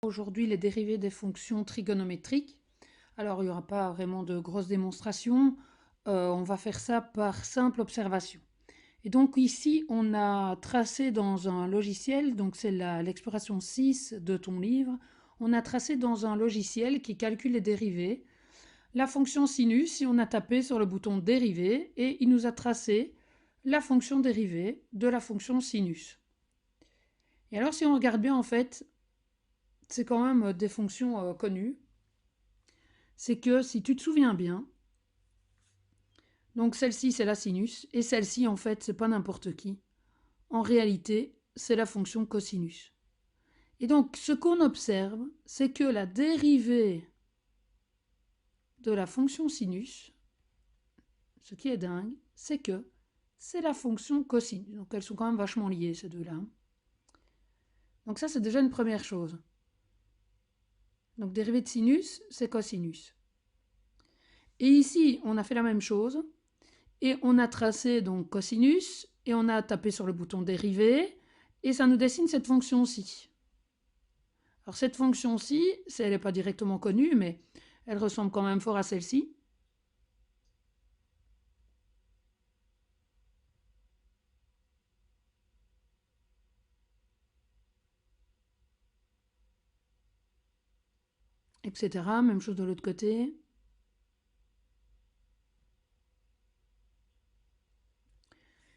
Aujourd'hui, les dérivés des fonctions trigonométriques. Alors, il n'y aura pas vraiment de grosses démonstrations. On va faire ça par simple observation. Et donc ici, on a tracé dans un logiciel, donc c'est l'exploration 6 de ton livre, on a tracé dans un logiciel qui calcule les dérivés, la fonction sinus, si on a tapé sur le bouton dérivé, et il nous a tracé la fonction dérivée de la fonction sinus. Et alors si on regarde bien, en fait, c'est quand même des fonctions connues. C'est que si tu te souviens bien, donc celle-ci c'est la sinus, et celle-ci en fait c'est pas n'importe qui. En réalité, c'est la fonction cosinus. Et donc ce qu'on observe, c'est que la dérivée de la fonction sinus, ce qui est dingue, c'est que c'est la fonction cosinus. Donc elles sont quand même vachement liées ces deux-là. Donc ça c'est déjà une première chose. Donc dérivée de sinus, c'est cosinus. Et ici, on a fait la même chose. Et on a tracé donc cosinus, et on a tapé sur le bouton dérivé, et ça nous dessine cette fonction-ci. Alors cette fonction-ci, elle n'est pas directement connue, mais elle ressemble quand même fort à celle-ci. Etc. Même chose de l'autre côté.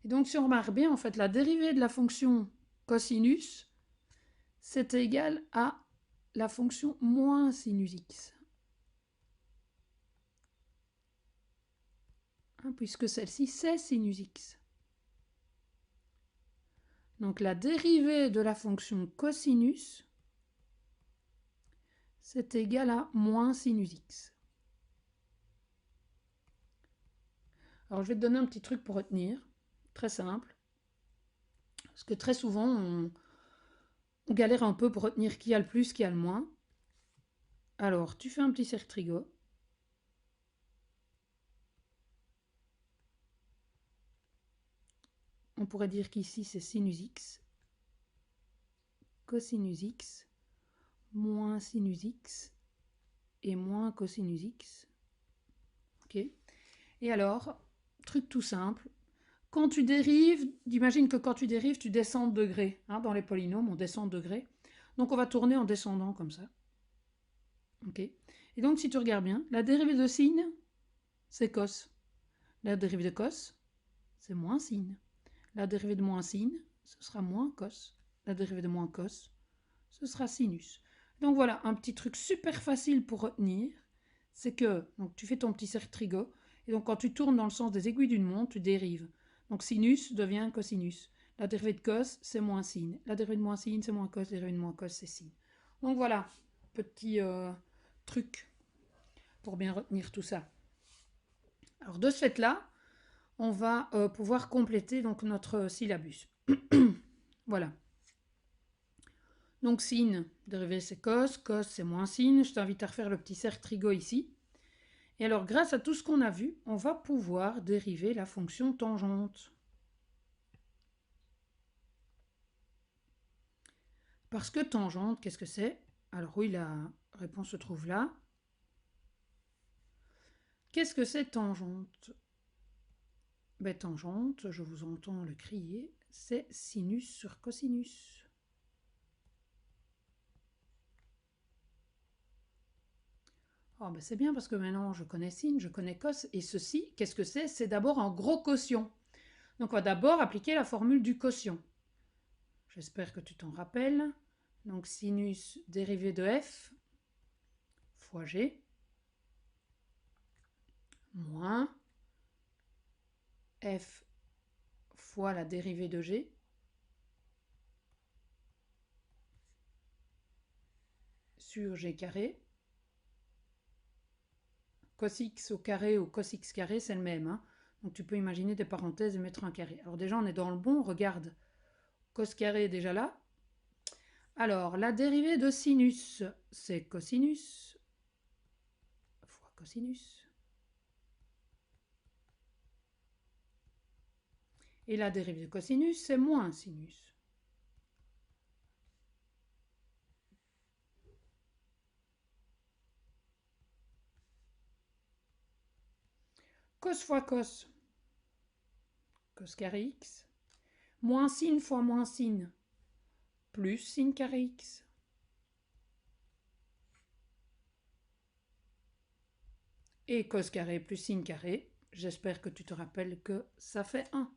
Et donc si on remarque bien, en fait, la dérivée de la fonction cosinus, c'est égal à la fonction moins sinus x. Puisque celle-ci, c'est sinus x. Donc la dérivée de la fonction cosinus, c'est égal à moins sinus x. Alors je vais te donner un petit truc pour retenir, très simple. Parce que très souvent, on galère un peu pour retenir qui a le plus, qui a le moins. Alors, tu fais un petit cercle trigo. On pourrait dire qu'ici, c'est sinus x, cosinus x, moins sinus x et moins cosinus x. Ok. Et alors, truc tout simple, quand tu dérives, imagine que quand tu dérives, tu descends de degré. Dans les polynômes, on descend de degré. Donc on va tourner en descendant comme ça. Ok. Et donc si tu regardes bien, la dérivée de sin, c'est cos. La dérivée de cos, c'est moins sin. La dérivée de moins sin, ce sera moins cos. La dérivée de moins cos, ce sera sinus. Donc voilà, un petit truc super facile pour retenir, c'est que donc tu fais ton petit cercle trigo, et donc quand tu tournes dans le sens des aiguilles d'une montre, tu dérives. Donc sinus devient cosinus. La dérivée de cos, c'est moins sin. La dérivée de moins sin, c'est moins cos. La dérivée de moins cos, c'est sin. Donc voilà, petit truc pour bien retenir tout ça. Alors de ce fait-là, on va pouvoir compléter donc notre syllabus. Voilà. Donc sin, dérivé c'est cos, cos c'est moins sin. Je t'invite à refaire le petit cercle trigo ici. Et alors grâce à tout ce qu'on a vu, on va pouvoir dériver la fonction tangente. Parce que tangente, qu'est-ce que c'est? Alors oui, la réponse se trouve là. Qu'est-ce que c'est tangente? Tangente, je vous entends le crier, c'est sinus sur cosinus. C'est bien parce que maintenant je connais sin, je connais cos, et ceci, qu'est-ce que c'est? C'est d'abord un gros quotient. Donc on va d'abord appliquer la formule du quotient. J'espère que tu t'en rappelles. Donc sinus dérivé de f fois g moins f fois la dérivée de g sur g carré. Cos x au carré ou cos x carré, c'est le même. Donc tu peux imaginer des parenthèses et mettre un carré. Alors déjà, on est dans le bon. Regarde, cos carré est déjà là. Alors, la dérivée de sinus, c'est cosinus fois cosinus. Et la dérivée de cosinus, c'est moins sinus. cos fois cos, cos carré x, moins sin fois moins sin, plus sin carré x. Et cos carré plus sin carré, j'espère que tu te rappelles que ça fait 1.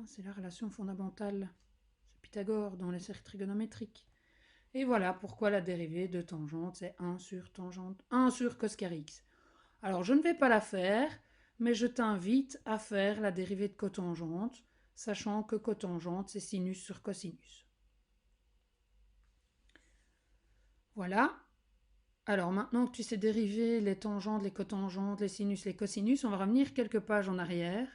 C'est la relation fondamentale, c'est Pythagore dans les cercles trigonométriques. Et voilà pourquoi la dérivée de tangente, c'est 1 sur tangente, 1 sur cos carré x. Alors, je ne vais pas la faire, mais je t'invite à faire la dérivée de cotangente, sachant que cotangente, c'est sinus sur cosinus. Voilà. Alors, maintenant que tu sais dériver les tangentes, les cotangentes, les sinus, les cosinus, on va revenir quelques pages en arrière.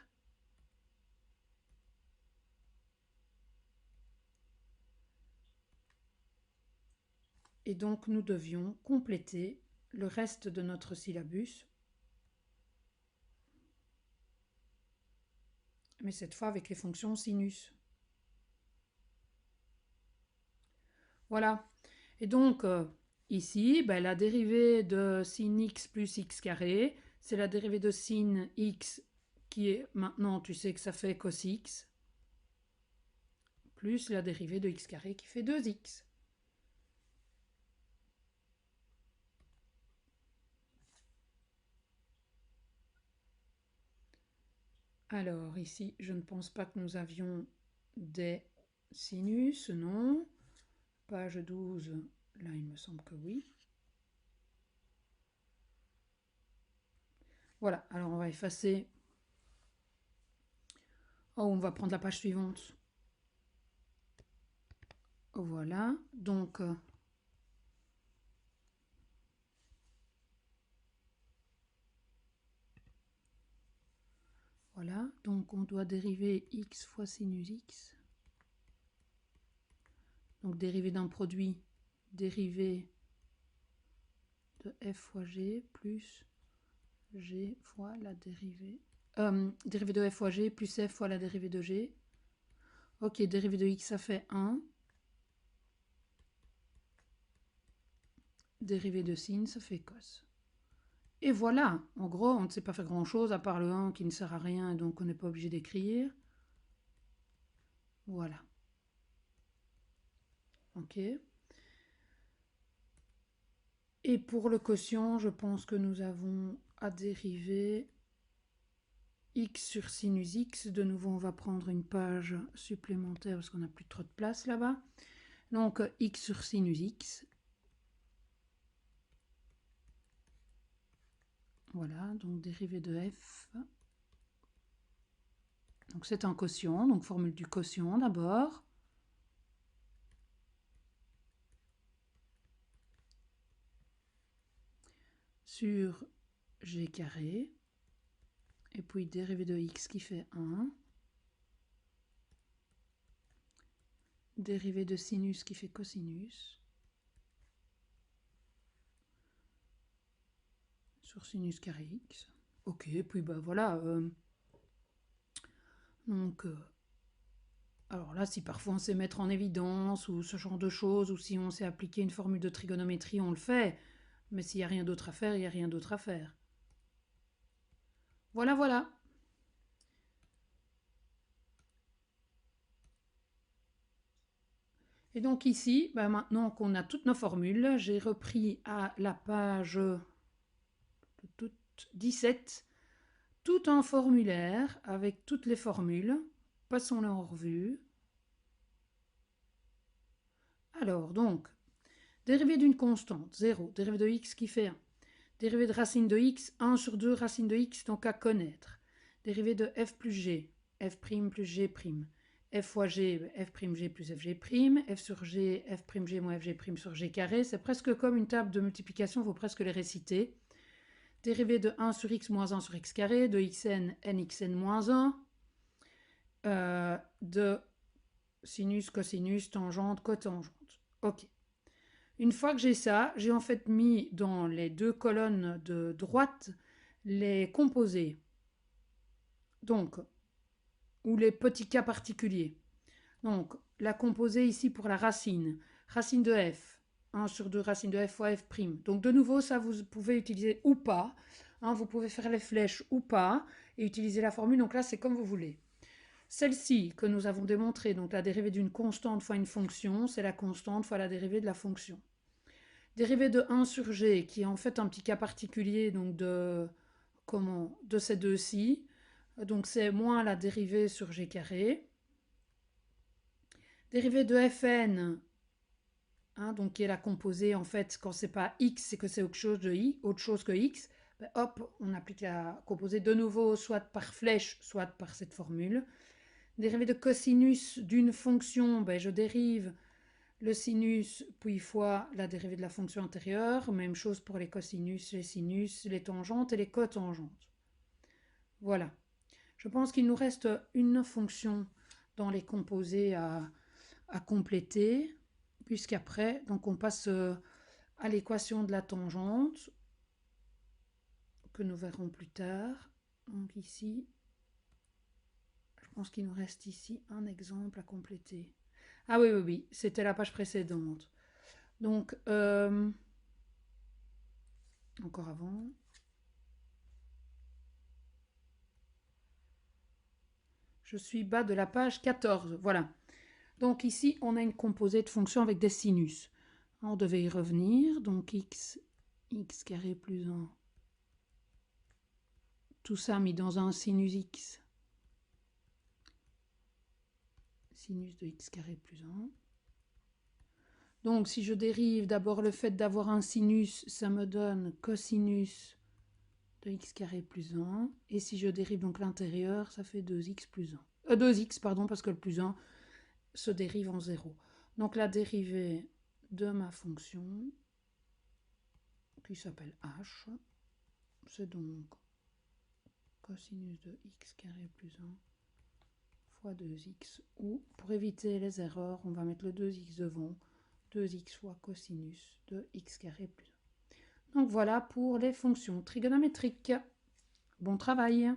Et donc, nous devions compléter le reste de notre syllabus, mais cette fois avec les fonctions sinus. Voilà. Et donc, ici, la dérivée de sin x plus x carré, c'est la dérivée de sin x qui est, maintenant tu sais que ça fait cos x, plus la dérivée de x carré qui fait 2x. Alors ici, je ne pense pas que nous avions des sinus, non. Page 12, là il me semble que oui. Voilà, alors on va effacer. Oh, on va prendre la page suivante. Voilà, donc voilà, donc on doit dériver x fois sinus x. Donc dérivée d'un produit, dérivée de f fois g plus g fois la dérivée. Dérivée de f fois g plus f fois la dérivée de g. Ok, dérivée de x, ça fait 1. Dérivée de sin, ça fait cos. Et voilà, en gros, on ne sait pas faire grand-chose à part le 1 qui ne sert à rien et donc on n'est pas obligé d'écrire. Voilà. Ok. Et pour le quotient, je pense que nous avons à dériver x sur sinus x. De nouveau, on va prendre une page supplémentaire parce qu'on n'a plus trop de place là-bas. Donc, x sur sinus x. Voilà, donc dérivée de f. Donc, c'est un quotient, donc formule du quotient d'abord. Sur g carré. Et puis dérivée de x qui fait 1. Dérivée de sinus qui fait cosinus. Sur sinus carré x. Ok, puis voilà. Donc, alors là, si parfois on sait mettre en évidence ou ce genre de choses, ou si on sait appliquer une formule de trigonométrie, on le fait. Mais s'il n'y a rien d'autre à faire, il n'y a rien d'autre à faire. Voilà, voilà. Et donc ici, maintenant qu'on a toutes nos formules, j'ai repris à la page 17 tout un formulaire avec toutes les formules. Passons-les en revue. Alors, donc, dérivée d'une constante, 0, dérivée de x qui fait 1. Dérivée de racine de x, 1 sur 2 racine de x, donc à connaître. Dérivée de f plus g, f' plus g'. F fois g, f'g plus fg', f sur g, f'g moins fg' sur g carré. C'est presque comme une table de multiplication, il faut presque les réciter. Dérivée de 1 sur x moins 1 sur x carré, de xn, nxn moins 1, de sinus, cosinus, tangente, cotangente. Ok. Une fois que j'ai ça, j'ai en fait mis dans les deux colonnes de droite les composés. Donc, ou les petits cas particuliers. Donc, la composée ici pour la racine. Racine de f. 1 sur 2 racine de f fois f'. Donc, de nouveau, ça vous pouvez utiliser ou pas. Hein, vous pouvez faire les flèches ou pas et utiliser la formule. Donc là, c'est comme vous voulez. Celle-ci que nous avons démontrée, donc la dérivée d'une constante fois une fonction, c'est la constante fois la dérivée de la fonction. Dérivée de 1 sur g, qui est en fait un petit cas particulier donc de ces deux-ci. Donc c'est moins la dérivée sur g carré. Dérivée de fn, hein, donc qui est la composée en fait quand c'est pas x, c'est que c'est autre chose que x. Ben, hop, on applique la composée de nouveau soit par flèche, soit par cette formule. Dérivée de cosinus d'une fonction, ben, je dérive le sinus, puis fois la dérivée de la fonction antérieure. Même chose pour les cosinus, les sinus, les tangentes et les cotangentes. Voilà. Je pense qu'il nous reste une fonction dans les composés à compléter, puisqu'après, donc on passe à l'équation de la tangente, que nous verrons plus tard. Donc ici, je pense qu'il nous reste ici un exemple à compléter. Ah oui, oui, oui, c'était la page précédente. Donc, encore avant. Je suis bas de la page 14, voilà. Donc ici, on a une composée de fonctions avec des sinus. On devait y revenir, donc x carré plus 1. Tout ça mis dans un sinus x. Sinus de x carré plus 1. Donc si je dérive d'abord le fait d'avoir un sinus, ça me donne cosinus de x carré plus 1. Et si je dérive donc l'intérieur, ça fait 2x plus 1. 2x, pardon, parce que le plus 1 se dérive en 0. Donc la dérivée de ma fonction, qui s'appelle h, c'est donc cosinus de x carré plus 1 fois 2x, ou pour éviter les erreurs, on va mettre le 2x devant, 2x fois cosinus de x carré plus 1. Donc voilà pour les fonctions trigonométriques. Bon travail!